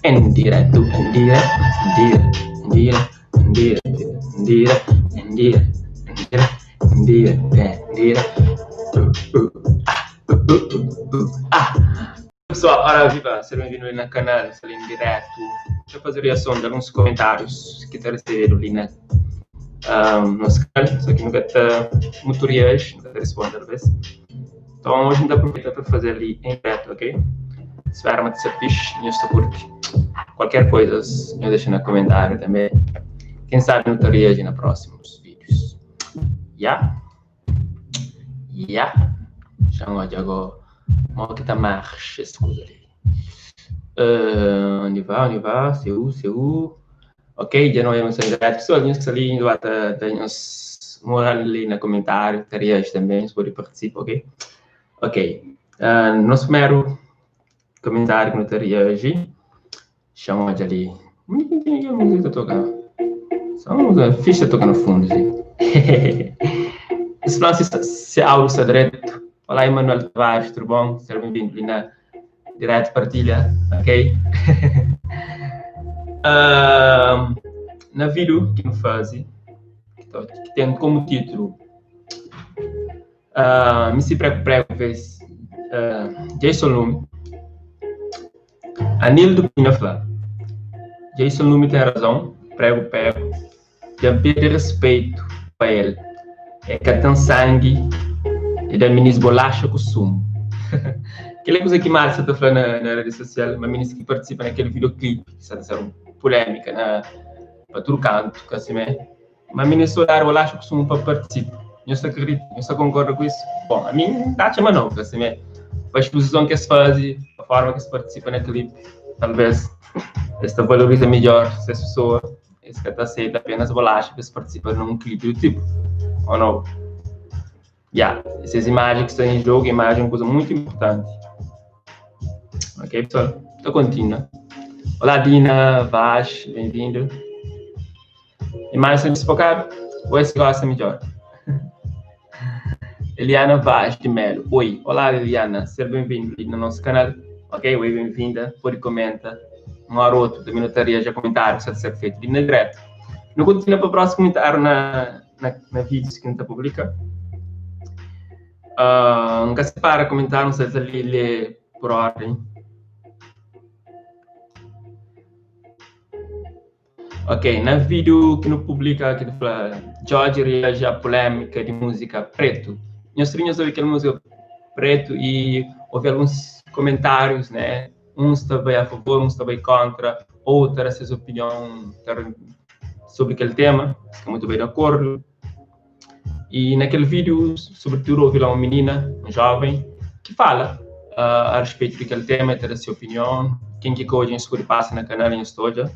En direto, en direto, en direto, en direto, en direto, en direto, en direto, en direto. Pessoal, ora viva, sejam bem-vindos no canal, sou em direto. Deixa eu fazer reação de alguns comentários que está recebendo ali no nosso canal, só que nunca está muito reage, nunca está respondendo às vezes. Então hoje a gente aproveita para fazer ali em direto, ok? Espero que você fixe e eu curte. Qualquer coisa, eu deixo no comentário também. Quem sabe não te reage nos próximos vídeos. Já? Já não agora. Mal que tá marcha, escusa ali. Onde vai? Seu. Ok, já não é muito direto. Pessoal, que ali lá tem uns moral ali no comentário, te reage também, se pode participar, ok? Ok. Nosso primeiro comentário que não te reage. Chama de ali. Ninguém música tocando. Só uma ficha tocando no fundo, assim. Esse lance se áudio está direto. Olá, Emanuel Tavares, tudo bom? Seja bem-vindo ali na direto partilha, ok? Na vídeo que eu faço, que tem como título Me se prego vez Jason Lume, Anildo Pinafla. Jason Lume tem razão, prego, já pedir respeito para ele. É que tem sangue e da ministra bolacha com sumo. Aquela coisa que mais você está falando na rede social, uma ministra que participa naquele videoclipe, que está sendo polêmica, para todo canto, assim, uma ministra dar bolacha com sumo para participar. Eu só acredito, eu só concordo com isso. Bom, a mim, dá chama não, assim, para a exposição que se faz, a forma que se participa naquele clipe, talvez esta valoriza melhor se a pessoa esse que está aceita apenas bolacha que se participa num clipe do tipo, ou não? Essas imagens que estão em jogo, imagem é uma coisa muito importante. Ok, pessoal? Então, continua. Olá, Dina, Vaz, bem-vindo. Imagem desfocada? Ou esse gosta melhor? Eliana Vaz de Melo. Oi, olá, Eliana. Seja bem-vindo no nosso canal. Ok, oi, bem-vinda. Pode comentar. Um hora ou outro, também notaria já comentários que ser feito de direto. Não continua para o próximo comentário na vídeos que a gente publica. Nunca se para comentar, não sei se ali lê por ordem. Ok, na vídeo que não publica, que fala Jorge reage à polêmica de música preto. Nós tínhamos sobre aquela música preto e houve alguns comentários, né? Uns estavam a favor, uns estavam contra, outras suas opiniões sobre aquele tema, que muito bem de acordo. E naquele vídeo, sobretudo, houve lá uma menina, um jovem, que fala a respeito daquele tema, ter a sua opinião. Quem que hoje escuta passa na canal em Estoja,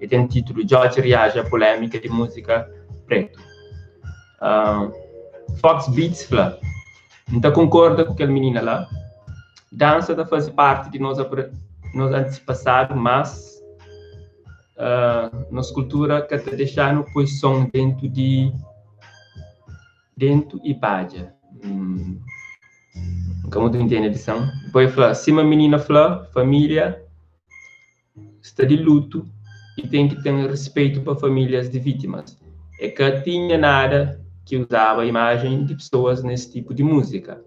e tem o título Jorge reage à polêmica de música preto. Fox Beats fala, então concorda com aquela menina lá. Dança está faz parte de nosso antepassado, mas nossa cultura que está deixando posição dentro e págia. Como tu entende a lição? Depois fala, se uma menina fala, família está de luto e tem que ter respeito para famílias de vítimas. É que tinha nada que usava a imagem de pessoas nesse tipo de música.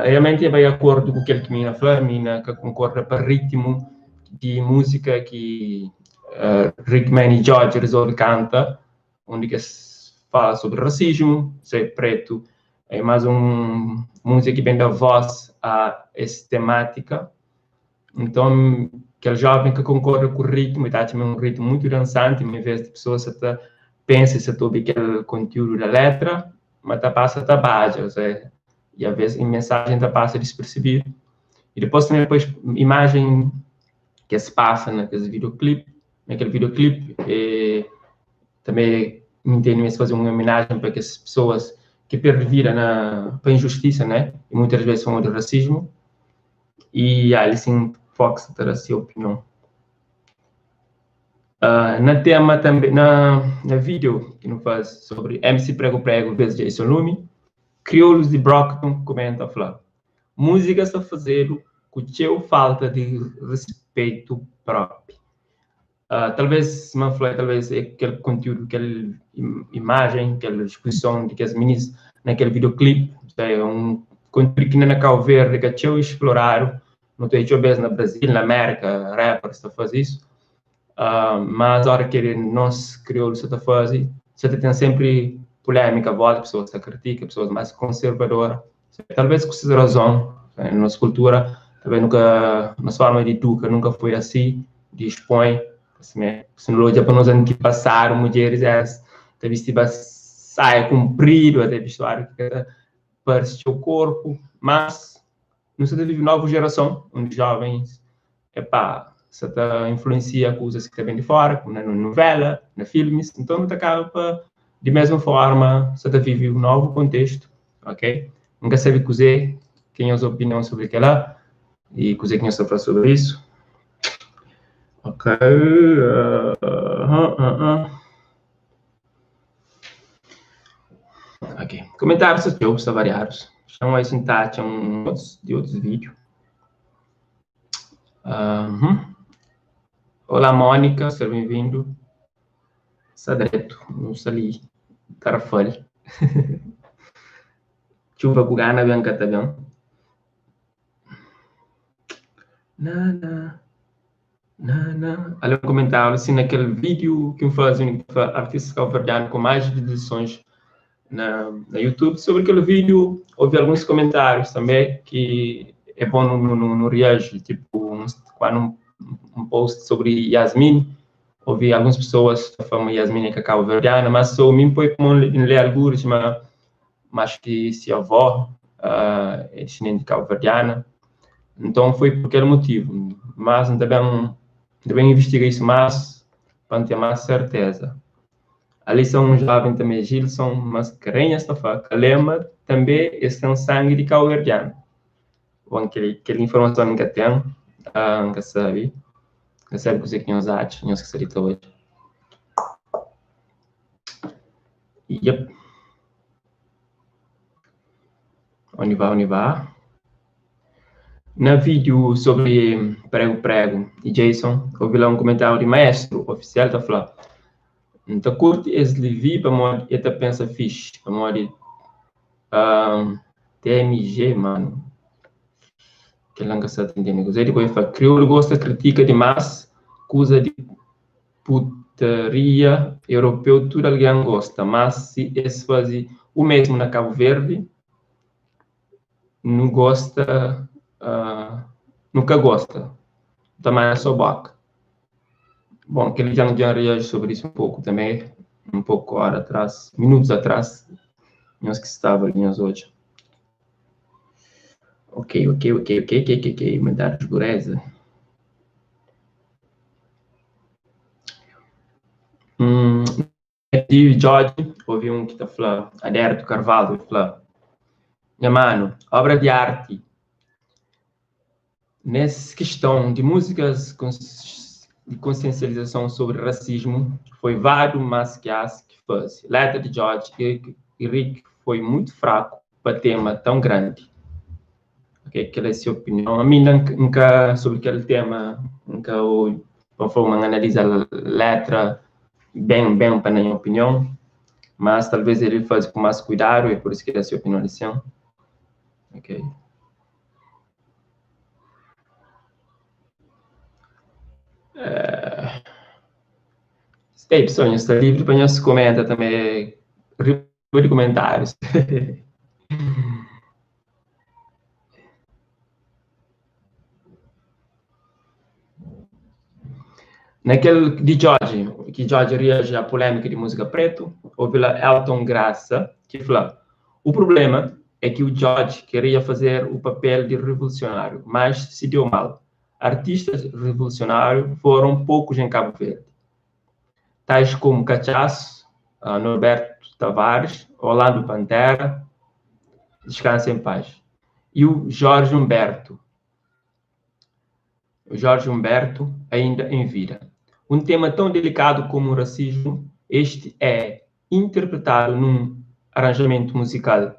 Realmente vai de acordo com aquilo que a menina fala, a menina que concorda para ritmo de música que Rickman George resolve canta, onde que fala sobre racismo, ser preto, é mais uma música que vem da voz a essa temática. Então, aquele jovem que concorda com o ritmo, está também um ritmo muito dançante, em vez de pessoas que pensam se tu ouve aquele conteúdo da letra, mas passa a base, ou seja, e às vezes a mensagem passa despercebida. E depois também imagem que se passa naquele videoclipe, também entendo se fazer uma homenagem para aquelas pessoas que perderam para a injustiça, né? E muitas vezes são de racismo. E ali sim, Fox terá a sua opinião. Na tema também, na vídeo que nos faz sobre MC Prego vezes Jason Lume, Crioulos de Brockton comenta, fala, música está fazendo com teu falta de respeito próprio. Talvez, não foi, talvez aquele conteúdo, aquela imagem, aquela exposição de que as meninas naquele videoclipe, é um conteúdo que na Cabo Verde, que eu exploraram, não tem vez na Brasil, na América, rappers está a fazer isso, mas a hora que nós crioulos está a fazer, você tem sempre polêmica, volta, pessoas que criticam, pessoas mais conservadoras, talvez com essa razão, na nossa cultura, talvez nunca, nossa forma de educar nunca foi assim, de expõe, se não já para nós anos que passaram, mulheres até vestir saia comprida, até vestuário que parece o corpo, mas não se vive nova geração, onde jovens, você tá influencia coisas que vêm de fora, como na novela, na filmes, então não acaba de mesma forma, você vive um novo contexto, ok? Nunca sabe cozer, quem é a sua opinião sobre aquela, e cozer quem é a sobre isso. Ok. Ok. Comentários sobre jogos variados. Estão aí sentados de outros vídeos. Olá, Mônica. Seja bem-vindo. Sadreto. Não sali. Carafale. Chuva Gugana, Bianca Tagan. Nada. Ali um comentário, assim, naquele vídeo que eu fazia, artista cabo-verdiano com mais visualizações na YouTube, sobre aquele vídeo, houve alguns comentários também que é bom no reagir, tipo, quando um post sobre Yasmin, ouvi algumas pessoas falando Yasmin é cabo-verdiana, mas só mim foi como ler alguns, mas que se a avó é de cabo-verdiana, então foi por aquele motivo, mas também investiguei isso mais, para ter mais certeza. Ali são um jovem também, Gilson Mascarenhas, a Lema também é um sangue de cabo-verdiano. Bom, aquela informação que tem, que sabe que você que nos acha, nos que seria hoje. Yep. Onde vai? No vídeo sobre prego e Jason, ouvi lá um comentário de maestro oficial da Flá. Então, curte esse livro para modo e pensa fixe, para modo TMG, mano. Que não está entendendo. Você depois fala, crioulo gosta, critica demais, acusa de putaria, europeu, tudo alguém gosta, mas se esse fazer o mesmo na Cabo Verde, não gosta, nunca gosta. Também é só boca. Bom, que ele já reage sobre isso um pouco também, um pouco hora atrás, minutos atrás, nós que estava ali hoje. Ok. Mandar de dureza. E George, ouvi um que está falando, Adérito Carvalho, falando, minha mano, obra de arte, nessa questão de músicas de consciencialização sobre racismo, foi vários mais que as que faz. Letra de George e Rick foi muito fraco para tema tão grande. Ok, aquela é a sua opinião. A mim nunca sobre aquele tema, nunca por forma analisar a letra bem para a minha opinião, mas talvez ele faz com mais cuidado e por isso que ele é a sua opinião assim. Ok. Ei, pessoal, está livre para nós comentar também, de comentários. Naquele de George, que George reage à polêmica de música preto, houve lá Elton Graça, que falou, o problema é que o George queria fazer o papel de revolucionário, mas se deu mal. Artistas revolucionários foram poucos em Cabo Verde, tais como Cachaço, Norberto Tavares, Orlando Pantera, descansa em paz, e o Jorge Humberto ainda em vida. Um tema tão delicado como o racismo, este é interpretado num arranjamento musical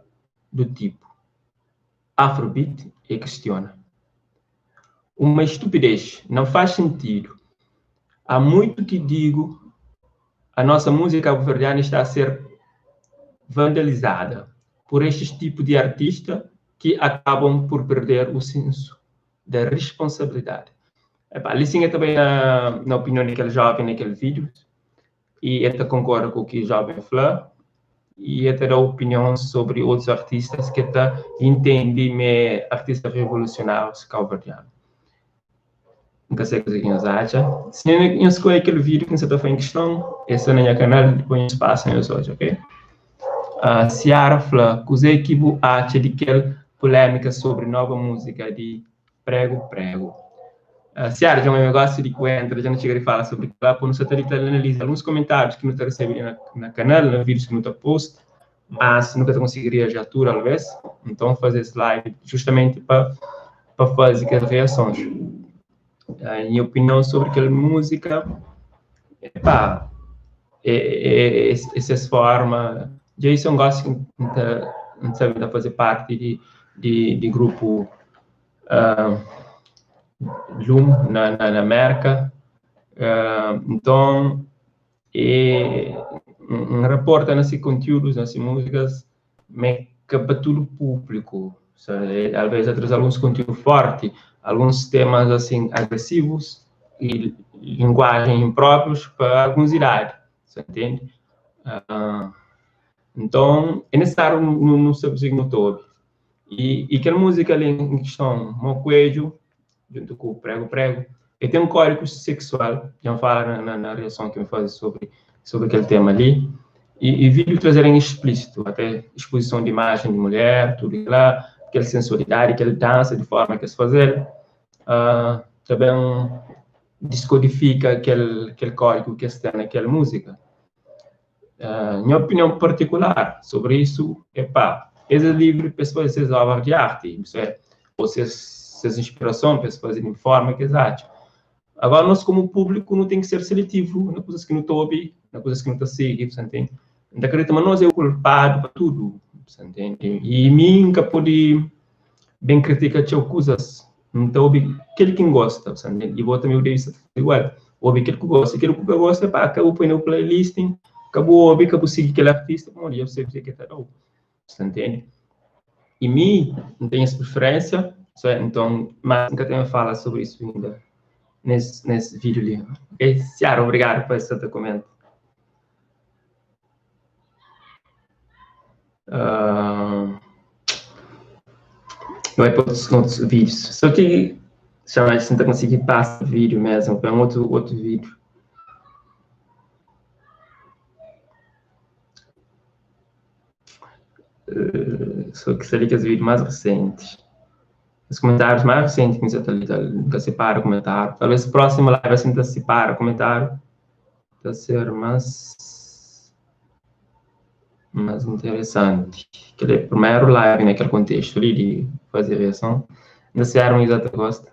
do tipo Afrobeat e questiona. Uma estupidez, não faz sentido. há muito que digo, a nossa música cabo-verdiana está a ser vandalizada por estes tipos de artistas que acabam por perder o senso da responsabilidade. Ali sim é também na opinião daquele jovem naquele vídeo, e ele concorda com o que o jovem falou, e ele dá opinião sobre outros artistas que entendem artistas revolucionários cabo-verdianos. Nunca sei o que você acha. Se não escolhe aquele vídeo que você está fazendo questão, esse é o meu canal, depois espaço em hoje, ok? Ciara fala, que você que acha de aquela polêmica sobre nova música de Prego Prego. Ciara, já é um negócio de coentro, já não chega a falar sobre lá, por no satélite analisa alguns comentários que não está recebendo na canal, no vídeos que não está posto, mas nunca conseguiria já tudo, talvez. Então, fazer esse live justamente para fazer aquelas reações. Minha opinião sobre aquela música, essas formas, Jason gosta de sabe, de fazer parte de grupo Loom na América, então reporta nesses conteúdos, nessas músicas, mas que para todo o público, sabe? Às vezes traz alguns conteúdos fortes, alguns temas assim agressivos e linguagem impróprios para algumas idades, você entende? Então é necessário no seu signo todo. E aquela música ali em questão, Mocoelho, junto com o Prego Prego, e tem um código sexual, já fala na reação que me faz sobre aquele tema ali, e vídeo trazerem explícito, até exposição de imagem de mulher, tudo lá, aquela sensualidade, aquela dança de forma que se fazer, também descodifica aquele código que está naquela música. Minha opinião particular sobre isso é, é livre para as fazer obras de arte, isso é, ou essas inspirações para fazer de forma que exata. Agora, nós, como público, não tem que ser seletivo na coisas que não estou a ouvir, na coisas que não estou a seguir, você entende? Então, acredito, mas nós é o culpado para tudo, você entende? E mim, nunca pode bem criticar as coisas, não estou a ouvir aquele que gosta, você entende? E vou também ouvir isso igual, ouvir aquele que gosta, aquele que gosta, acabou põe no playlisting, acabou ouvir, acabou seguir aquele artista, bom, eu sei o que está bom, você entende? E mim, não tenho essa preferência, então, mas nunca tenho a falar sobre isso ainda. Nesse vídeo ali. Ok? Ciara, obrigado por esse documento. Vai para outros vídeos. Só que chama de tentar conseguir passar o vídeo mesmo, para outro vídeo. Só que seria que os vídeos mais recentes. Os comentários mais recentes que você nunca separa o comentário. Talvez o próximo live assim nunca separa o comentário. Vai ser mais interessante. Aquele primeiro live naquele contexto ali de fazer reação. Da Ciara, uma exata gosta.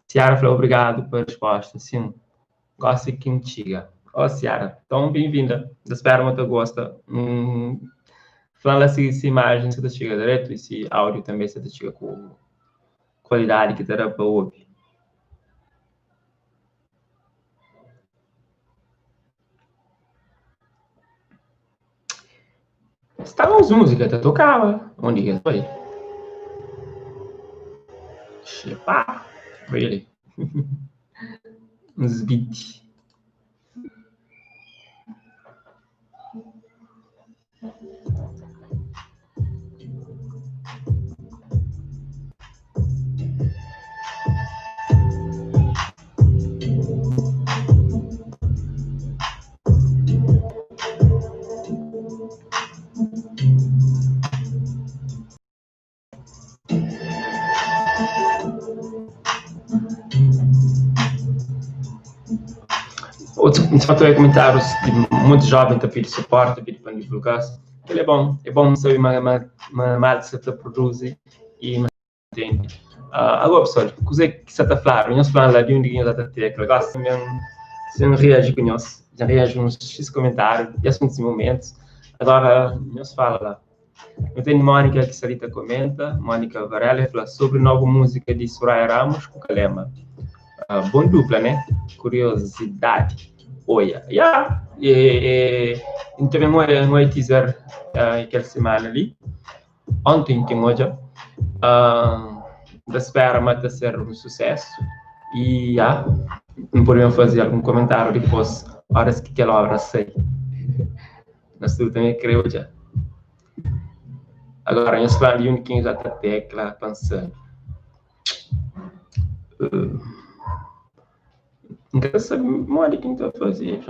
Ciara falou obrigado pela resposta. Sim, gosto de quem chega. Ciara, então bem-vinda. Espero que você gosta. Falando se imagem você chega direto e se áudio também você chega com qualidade que terá para ouvir. Estavam as músicas, até tocava. Onde que foi? Pá, really. Uns beats. Outros comentários de muitos jovens que pedem suporte, pedem para divulgar. Ele é bom saber mais que você produz e entende. Agora, pessoal, o que você está falando? Nós falamos lá de onde nós está tecla. Agora, se não reage com nós, já reage uns X comentários, já são esses momentos. Agora, nós falamos lá. Eu tenho Mônica que Sarita comenta, Mônica Varela fala sobre nova música de Soraya Ramos com Calema. Bom dupla, né? Curiosidade. Olha, então um teaser aquela semana ali. Ontem tem hoje. Da espera mata ser um sucesso. E não podemos fazer algum comentário depois, horas que aquela obra sai. Nós também creio já. Agora, eu estou ali um pouquinho já da tecla, pensando. Não quero saber mais quem está fazendo,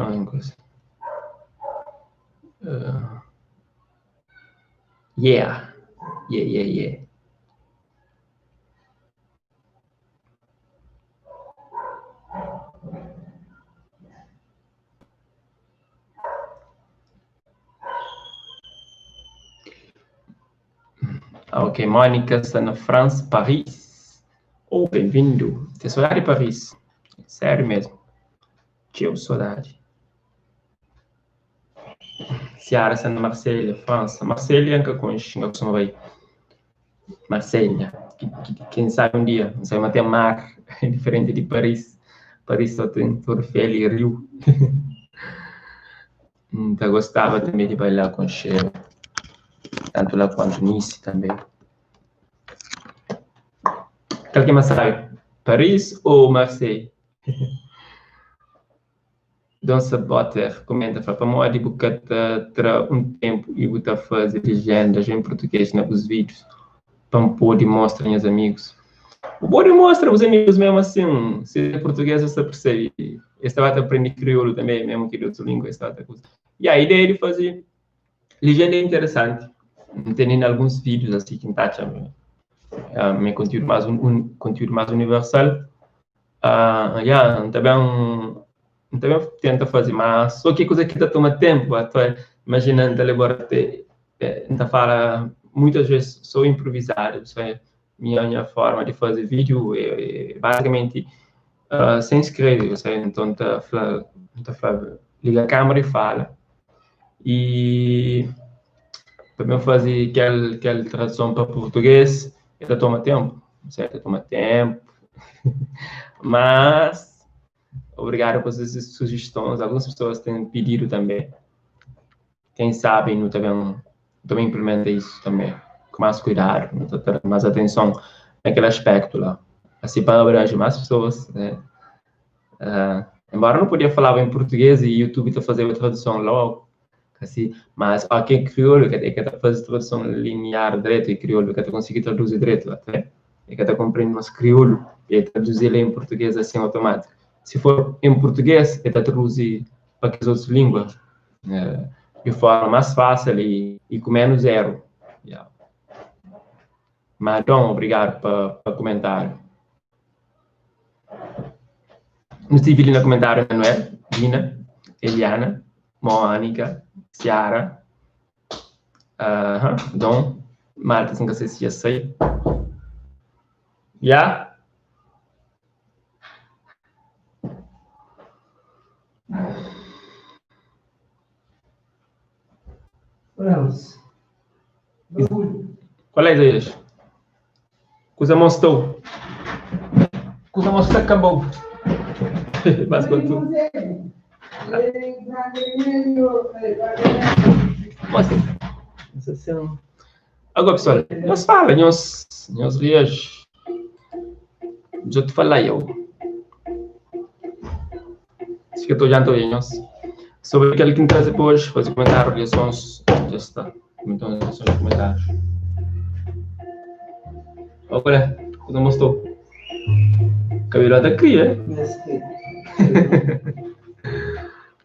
yeah. Ok, Mônica está na França, Paris. Oh, bem-vindo. Tem saudade de Paris? Sério mesmo. Tio, saudade. Ciara está na Marselha, França. Marselha nunca conheço, nunca costumo ver. Marselha. Quem sabe um dia, não sei, mas tem mar, diferente de Paris. Paris só tem Torre Eiffel e Rio. Então, gostava também de bailar com cheiro. Tanto lá quanto Nice também. Quem mais sabe? Paris ou Marseille? Donça Botter comenta, fala, para moda de terá um tempo e botar fazer legendas em português nos vídeos, para pôr e mostrar aos amigos. O bom mostra os amigos mesmo assim, se é português você percebe. Estava a aprender crioulo também, mesmo que de outra língua, e a ideia de fazer legenda é interessante. Tem alguns vídeos assim que está chamando. Meu conteúdo mais conteúdo mais universal. Também tenta fazer, mas só que coisa que toma tempo. Imaginando ela fala muitas vezes sou improvisado, isso é minha forma de fazer vídeo é basicamente sem escrever, você então liga a câmera e fala. E também fazer aquela tradução para português, ela toma tempo, certo? Toma tempo. Mas obrigado por essas sugestões. Algumas pessoas têm pedido também. Quem sabe não também implementa isso também com mais cuidado, mais atenção naquele aspecto lá. Assim para abranger mais pessoas, né? Embora eu não podia falar em português e YouTube está fazendo a tradução logo, assim, mas aqui em crioulo que está fazendo tradução linear direto e crioulo que está conseguindo traduzir direto até, e que está compreendendo mais crioulo e traduzir ele em português assim automático. Se for em português, ele está traduzir para as outras línguas de forma mais fácil e com menos erro. Yeah. Mas então, obrigado para comentário. Não tive ali no comentário, Manuel, Dina, Eliana, Mônica, Ciara, Dom, Marta, sem que vocês já sei. Já? Qual é a ideia? Coisa mostrou. Coisa mostrou acabou. Mas quanto? Agora, pessoal, nós falamos, nós rios. Já te falei eu. Acho que eu estou já sobre aquele que me traz depois, fazer comentários, reações, já está. Então, reações e comentários. Olha, quando mostrou. Cabelo da cria.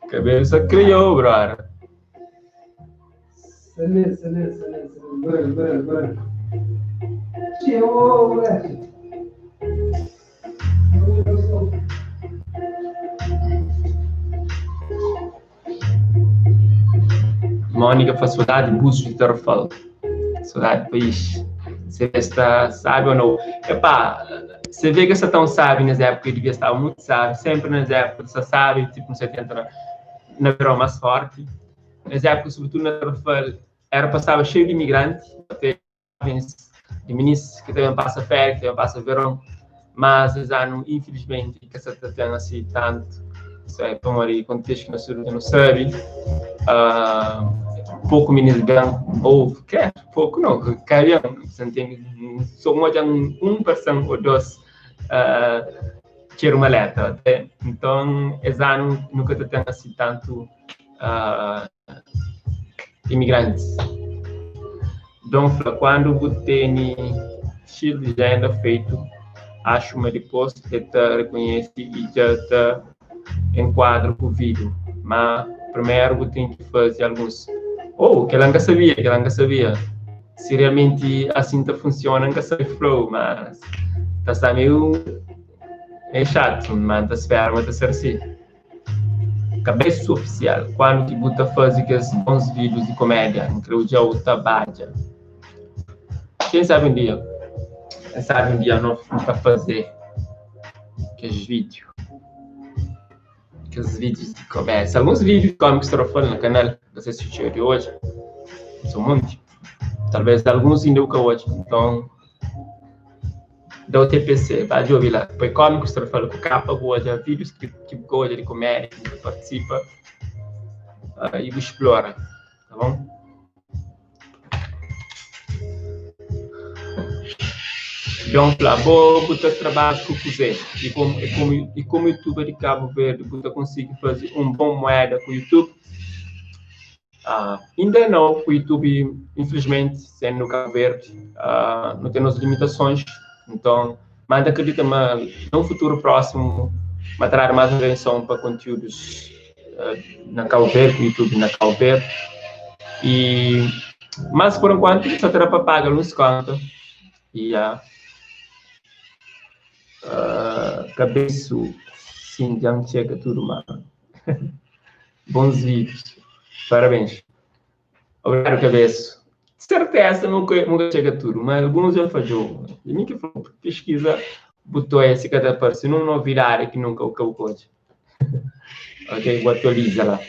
Cabelo só criou, brother. Mônica faz saudade de Búzios de Tarrafal. Saudade, país. Você está sabe ou não? Epá, você vê que você tão sabe nas épocas que devia estar muito sábio, sempre nas épocas você sabe, tipo no 70, na verão mais forte. Nas épocas, sobretudo na Tarrafal, passava cheio de imigrantes, até de ministros que também passa férias, que também passa verão. mas infelizmente que essa tem assim tanto, sai para um contexto que nós não sabe, pouco menos bem ou quer pouco não, caiam, você tem só uma 1% ou 2 tira uma letra, então exame nunca tem assim tanto imigrantes. Então, quando você tem X já ainda feito, acho que depois você reconhece e já está enquadra com o vídeo. Mas primeiro você tem que fazer alguns. Que ela nunca sabia. Se realmente assim funciona, nunca sabe flow, mas está meio chato, mas espera, mas ser assim. Cabeça oficial, quando que você faz aqueles bons vídeos de comédia, incluindo o Tabaja. Quem sabe um dia não para fazer aqueles vídeos de comédia. Alguns vídeos cômicos que eu no canal, você assistiu de hoje, são muitos. Talvez alguns ainda nunca hoje. Então, da UTPC, vai de ouvir lá. Foi cômicos que eu falo com capa hoje, vídeos que gosta de comédia, que participa e explora, tá bom? Então, vou botar trabalho com você. E como youtuber de Cabo Verde, você consegue fazer bom moeda com o YouTube? Ainda não, o YouTube, infelizmente, sendo no Cabo Verde, não tem as limitações. Então, mas acredito que no futuro próximo, vai trazer mais atenção para conteúdos na Cabo Verde, o YouTube na Cabo Verde. Mas, por enquanto, só terá para pagar nos contas. E cabeça, sim, já me chega tudo, mano. Bons vídeos. Parabéns. Obrigado, cabeça. Certeza nunca chega tudo, mas alguns já falhou. E nem que pesquisa, botou esse cada aparece numa novidade que nunca o code. Ok, vou atualizar lá.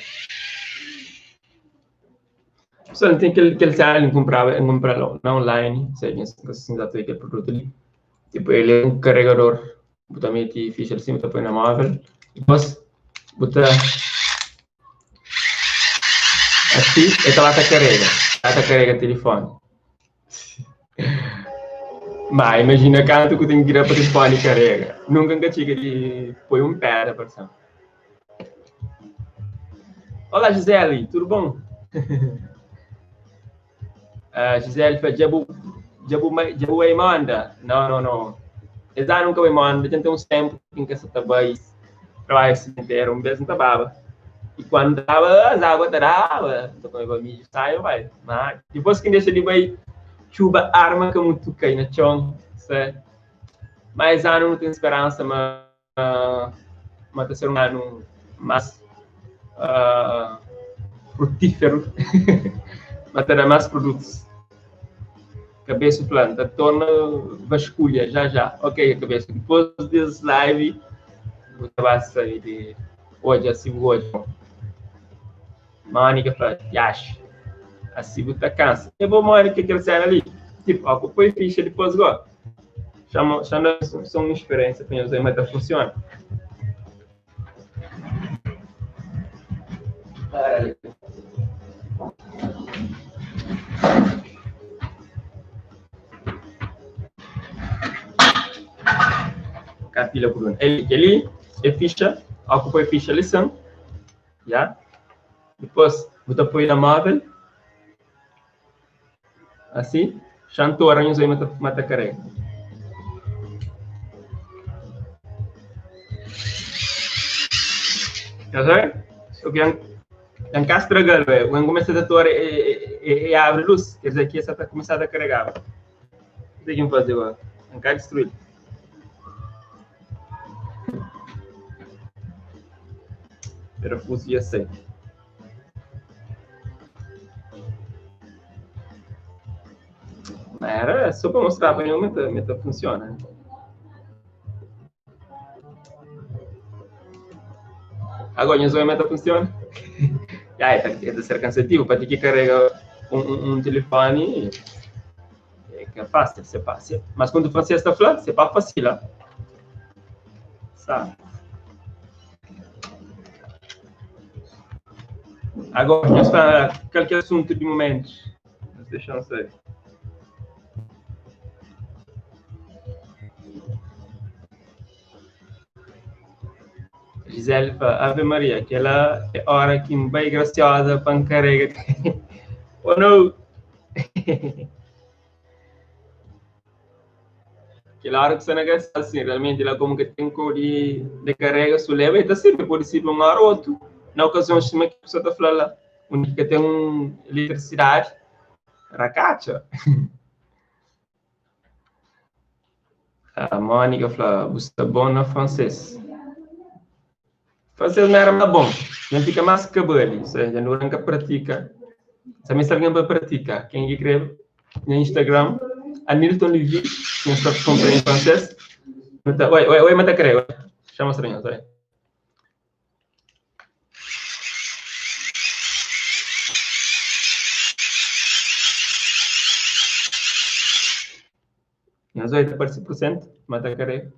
Pessoal, tem aquele site comprar online, seja assim, já tem aquele produto ali. Tipo, ele é carregador, botar mete ficha assim, botar na móvel, depois botar assim, e ela carrega o telefone. Mas imagina quanto que eu tenho que ir para o telefone e carrega. Nunca chega de põe pé da pessoa. Olá, Gisele, tudo bom? Gisele, Jabu aí manda? Não. Exato, nunca me manda. Já tem uns tempos em que essa trabalho inteiro, mesmo trabalhava. E quando dava, as águas dava, então eu me saio, vai. Mas depois que deixa de vai, chuva arma que muito cai na chão, certo? Mas não tem esperança, mas ser um ano mais frutífero, mas terá mais produtos. Cabeça planta, torna vasculha, já. Ok, cabeça. Depois desse live, você vai sair de hoje, assim, hoje. Mônica fala, yash, assim você cansa. Eu vou Mônica que ele ali, tipo, ocupou ficha depois agora. Chama são uma experiência para usar, mas funciona. Capilha por um. Ele é ficha, ocupou a ficha lição, já. Depois, você põe na móvel, assim, chantou a ranhos aí mata carrega. Já sabe? O que é estragar, velho. Quando começa a atuar e abre luz, quer dizer que essa está começando a carregar. O que é que fazer agora? Não quer destruir. Parafuso já sei. Era só para mostrar para mim como funciona. Agora, a meta funciona. É ser cansativo, para ter que carregar um telefone é fácil, mas quando você está falando, é para fácil. Sabe? Agora, vamos para qualquer assunto de momento. Deixa eu ver. Gisele fala, Ave Maria, aquela é hora que bem graciosa para encarregar. Oh, não! Aquela hora que você não gasta assim, realmente, ela como que tem cor de carrega, se leva, e sempre pode ser um ar ou outro. Na ocasião, que a pessoa está falando lá, única tem eletricidade, racacha. A Mônica fala, você está bom na francês. Francês não era mais bom, não fica mais cabelo, ou seja, não arranca pratica. Também se alguém para praticar, quem escreve no Instagram, a Nilton Levi, quem está comprando em francês, oi, mata creio, chama estranho, sorry. Nas 80%, mata creio,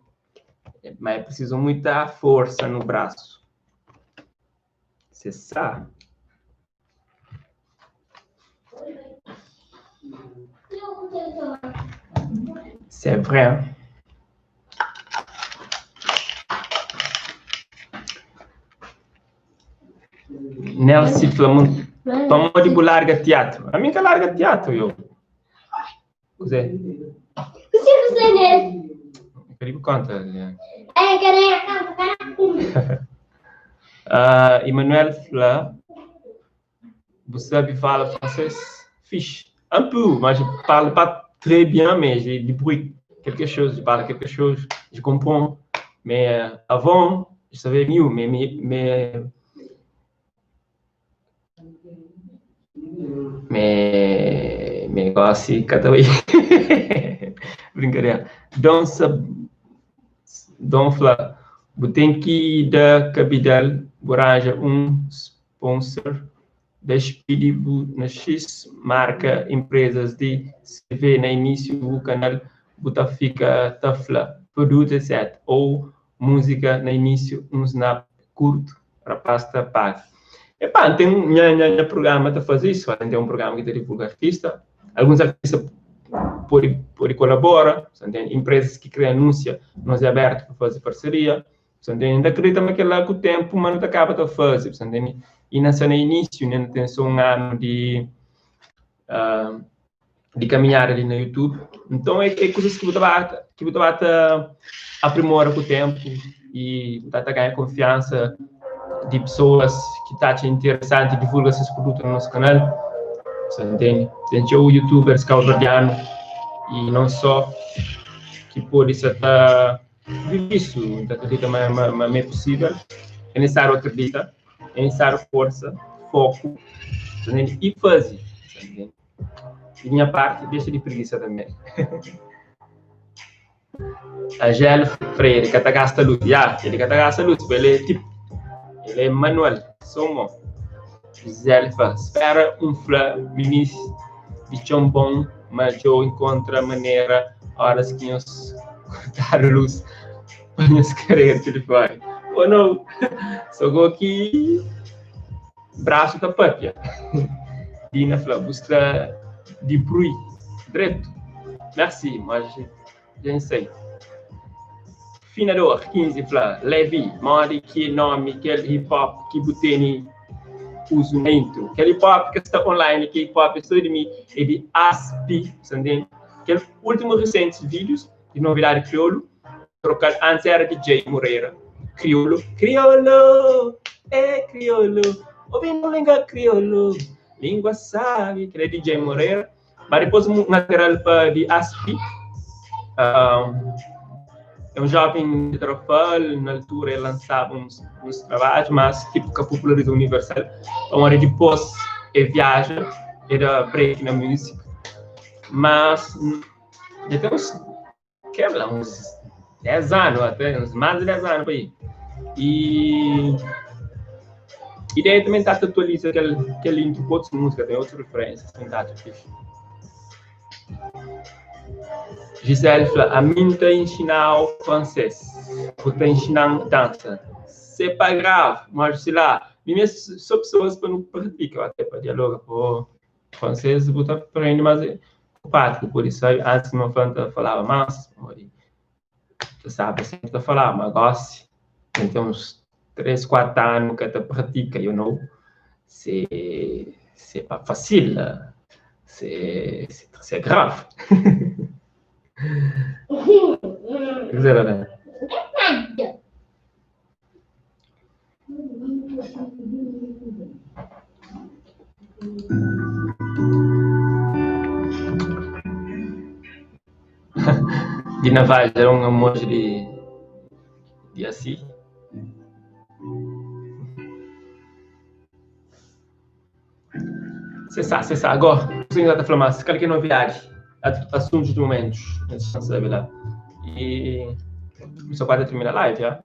mas é preciso muita força no braço. Você sabe? C'est vrai. Nelson Flamon, toma de larga teatro. A minha que larga teatro, eu. Cos'è? Cos'è nel? Che conta? Caraca. Emmanuel Fla, você sabe falar francês? Fiche. Un peu, mas je parle pas très bien, mais j'ai du bruit. Quelque chose, je parle quelque chose, je comprends. Mais avant, je savais mieux, mais quase cada vez. Brincadeira. Então, Fla, você tem que dar capital, arranja sponsor, despedir na X marca empresas de CV no início do canal, você fica tafla, produto, etc. Ou música no início, snap curto, para pasta paga. Epá, tem um programa para fazer isso, tem um programa que divulga artista, alguns artistas podem colaborar, tem empresas que criam anúncio, nós é aberto para fazer parceria, ainda acredita que lá com o tempo, mas não acaba de fazer, e nessa no início, não tem só um ano de caminhar ali no YouTube, então é coisas que você vai aprimorar com o tempo e vai ganhar confiança de pessoas que estão interessadas em divulgar esses produtos no nosso canal, você entende? Tem o YouTuber calverdiano e não só que pode ser isso, acredita, mas é possível, é necessário acreditar, é necessário força, foco, e fazer. De minha parte, deixa de preguiça também. A Gel Freire, que gasta luz, ele que gasta luz, ele é manual, somos. Gel fala, espera flá, ministro, de um bom, mas eu encontro a maneira, horas que nós cortar a luz, para nós querer telefone. Ou não, só vou aqui, braço da pátria. Dina fala, busca de bruit, direto. Merci, mas já sei. Finador, 15, fala, Levi, mande que nome, que hip-hop, que boteni uso na intro. Que hip-hop que está online, que hip-hop estou de mim, é de ASPI, entende? Que último recente vídeos de novidade crioulo, trocar antes era DJ Moreira. Crioulo, ouvindo língua crioulo, língua sabe, que é DJ Moreira. Mas depois um material de ASPI, é um jovem de Trofal, na altura ele lançava uns trabalhos, mas tipo que a popularidade universal, onde depois ele viaja, ele break na música, mas já tem uns 10 anos, até uns mais de 10 anos aí. E daí também está atualiza aquele intro com outras músicas, tem outras referências, tem dados aqui. Gisele fala, a mim está ensinando francês, está ensinando dança. Se é para grave, mas sei lá, mesmo só pessoas que não praticam, até para dialogar com francês, você aprende mais prático, por isso antes não falava mais, você sabe, sempre está falando, mas gosto, tem uns 3, 4 anos que você pratica, you know, c'est pas facile, c'est grave. Que será, né? Dina Vaz era um emoji de assim. Você sabe, agora, você ainda está falando, se quer que novidade, assuntos de momentos, sabe lá. E só pode terminar a live, já.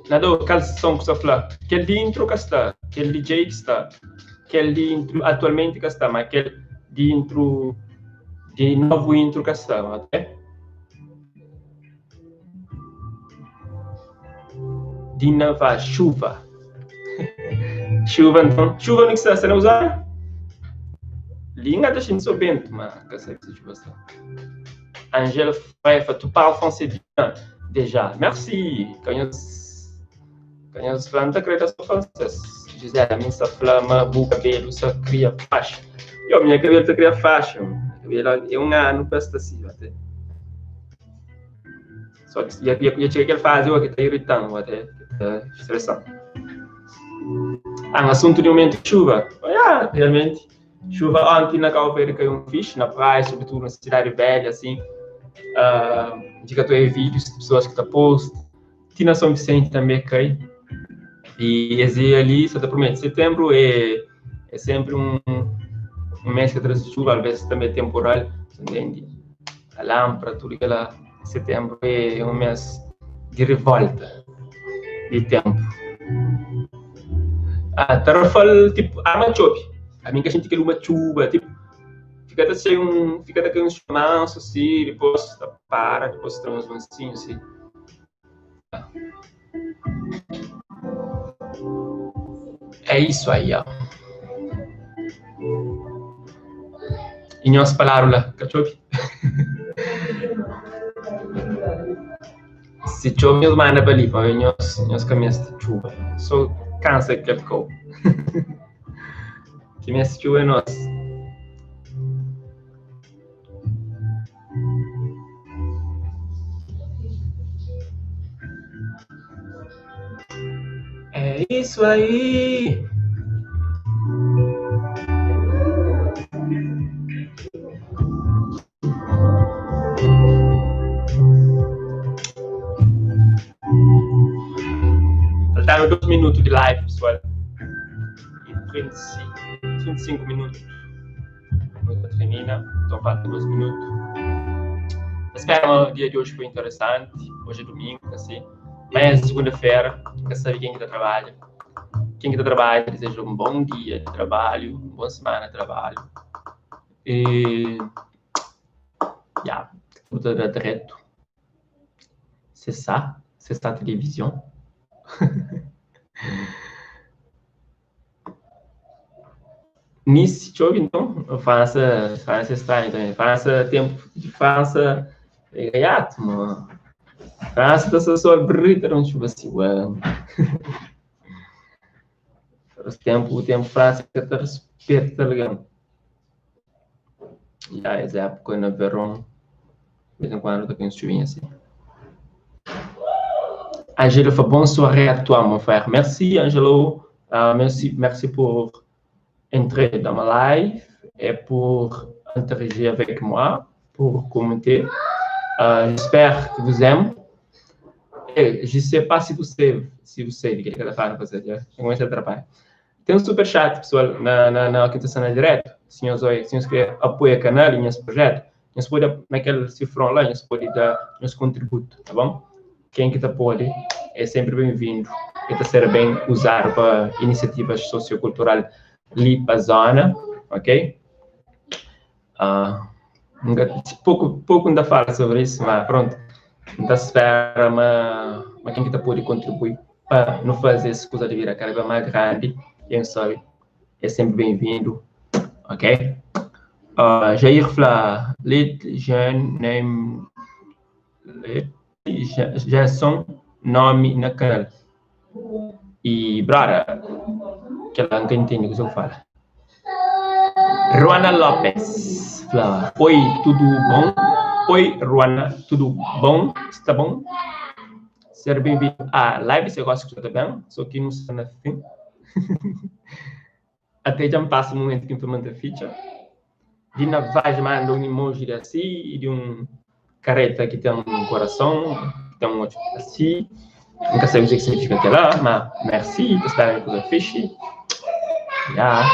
Nada, qual som que você fala? Qual de intro que está? Qual DJ que está? Qual de intro atualmente que está? Mas qual de intro, de novo intro que está, ok? Dina Vaz, chuva. Chuva, então. Chuva não está sendo usada? Linha da gente sou bento, mas que sei que chuva está. Angela Frefa, tu parles français bien, déjà. Merci. Quand eu falando da creta sou francês. Gisele, a minha flama, o cabelo só cria faixa. Minha cabelo só cria faixa. Cabelo é ano para estar assim, até. Só que eu tinha que fazer o que está irritando, até, está estressando. Um assunto de momento de chuva. Realmente. Chuva ontem na Calpeira caiu fixe, na praia, sobretudo na cidade velha, assim. Indicatório de vídeos de pessoas que estão post. Tina São Vicente também cai. E esse ali, só te prometo, setembro é sempre um mês que traz chuva, às vezes também é temporal, entende? A lâmpada, tudo aquela. Setembro é um mês de revolta de tempo. Tarafal, tipo, arma chove. A mim que a gente quer uma chuva, tipo, fica até uns manso, assim, depois para, depois traz uns mansinhos, assim. É isso aí, ó. Em outras palavras, que chove. Se chove, eu mando para ali, para ver os caminhos de chuva. Só cansa que ficou. Que me assistiu é nosso. É isso aí. Faltaram 2 minutos de live, pessoal. 25 minutos. Termina, então faltam 2 minutos. Espero que o dia de hoje foi interessante. Hoje é domingo, assim. Amanhã é segunda-feira. Quer saber quem está trabalhando? Quem está trabalhando, desejo um bom dia de trabalho, uma boa semana de trabalho. E. Tudo direto. Cessar a televisão. Nice chove, então, França está, então, França, tempo de França, é gato, mano. França está só brita, não chuva assim, uau. O tempo França que está respeito, tá ligado? Essa época no verão, de vez em quando está com uns chuvinhos assim. Angelo fait bonne soirée à toi, mon frère. Merci, Angelo. Merci pour entrer dans ma live et pour interagir avec moi, pour commenter. J'espère que vous aimez. Et je ne sais pas si vous savez o que ele está falando para vocês. Começa a atrapalhar. Tem um super chat, pessoal, na quinta-feira na direto. Se vocês querem apoiar o canal e esse projeto, vocês podem, naquele cifrão lá, vocês podem dar nosso contributo, tá bom? Quem que está pode é sempre bem-vindo e está sendo bem usado para iniciativas socioculturais ali para a zona, ok? Pouco ainda fala sobre isso, mas pronto. Ainda espera, mas quem que pode contribuir para não fazer essa coisa de vir a carga mais grande, quem sabe, é sempre bem-vindo, ok? Jair fala, lead jeune name, já são nome na canal. E, brother, que ela não entende o que eu falo. Ruana Lopes fala, oi, tudo bom? Oi, Ruana, tudo bom? Está bom? Seja bem-vindo à live, se eu gosto de tudo bem, só que não está na fim. Até já me passa o momento que implementa a feature. Dina vai mandar um emoji assim, de um careta que tem um coração, que tem um outro assim. Nunca sei o que significa aquilo lá, mas merci, por estar em coisa fixe. Yeah.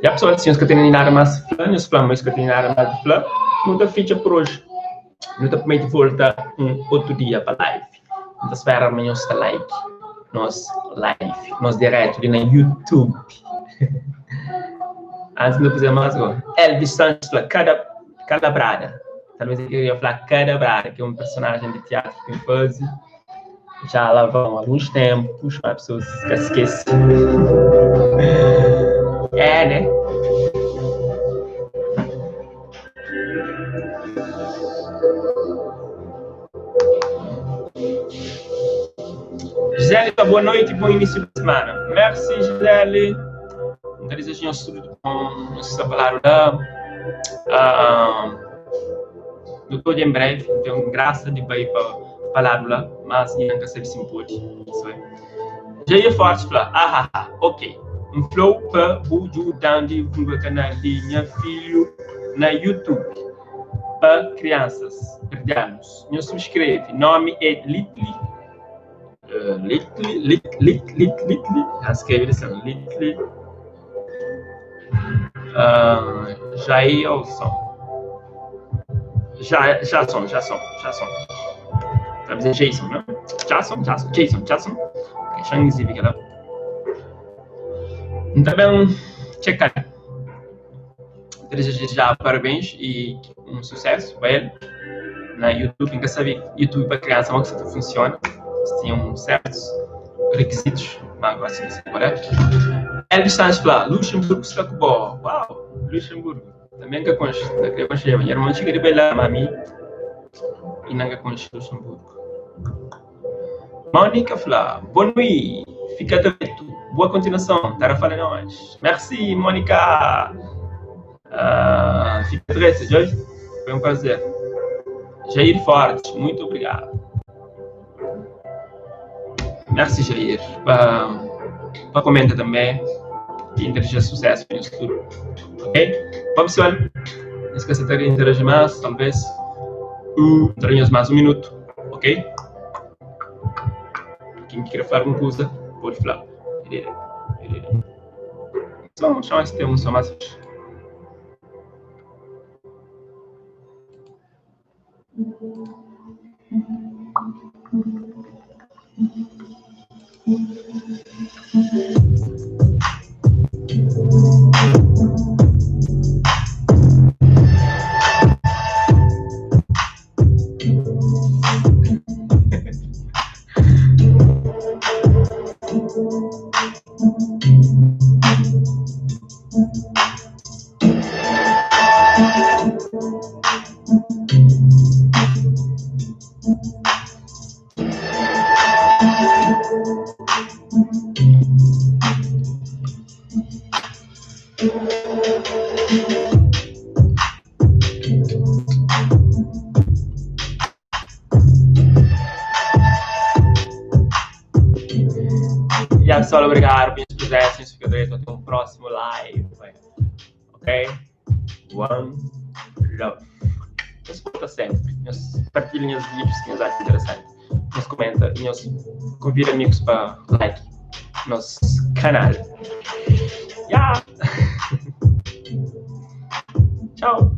E a pessoa disse que tem nada mais planos, mas que tem nada mais de plano, não dá feature por hoje. Não dá para voltar outro dia para live. Não espera amanhã está like. Nos live, nos direto na YouTube. Antes não fizer mais agora. Elvis Santos fala Cadabrada. Talvez eu queria falar Cadabrada, que é um personagem de teatro que faz. Já lá vão alguns tempos, mas as pessoas esquecem. É, né? Gisele, boa noite e bom início de semana. Merci, Gisele. Não desejo tudo bom. Não sei se falaram da. Não estou em breve, tenho graça de ir para a palavra, mas nunca sei se pode. Isso é. Jair Forte fala, ok. Um flow para o ajudar de um canal de minha filho na YouTube. Para crianças, perdianos. Me subscreve. Nome é Little. Escreve assim, Little. Jailson. Já são. Vai dizer Jason, não? Jason. Shangzi, que ela. Então, checar. Desejo já parabéns e um sucesso para ele na YouTube. Nunca sabia YouTube para criança como que isso funciona. Tinham certos requisitos, mas agora sim, agora. Elvis Santos fala, Luxemburgo está com boa. Uau, Luxemburgo. Também que conheço, eu conheço. Minha irmã chega de bela, mami, e não conheço Luxemburgo. Mônica fala, boa noite, fica atento, boa continuação, tá falando nós. Merci, Mônica. Fica atento, Jorge. Foi um prazer. Jair Forte, muito obrigado. Merci, Jair. Para comentar também e desejar sucesso no futuro. Ok? Bom, pessoal, não esqueça de interagir mais, talvez teremos mais um minuto. Ok? Quem quer falar alguma coisa, pode falar. Só esse tema, só mais. Pessoal, obrigado por se inscrever, até o próximo live, ok? One love. Nos conta sempre, nos partilhem os vídeos que nos acham interessantes, nos comenta, nos convida amigos para like nosso canal. Yeah. Tchau.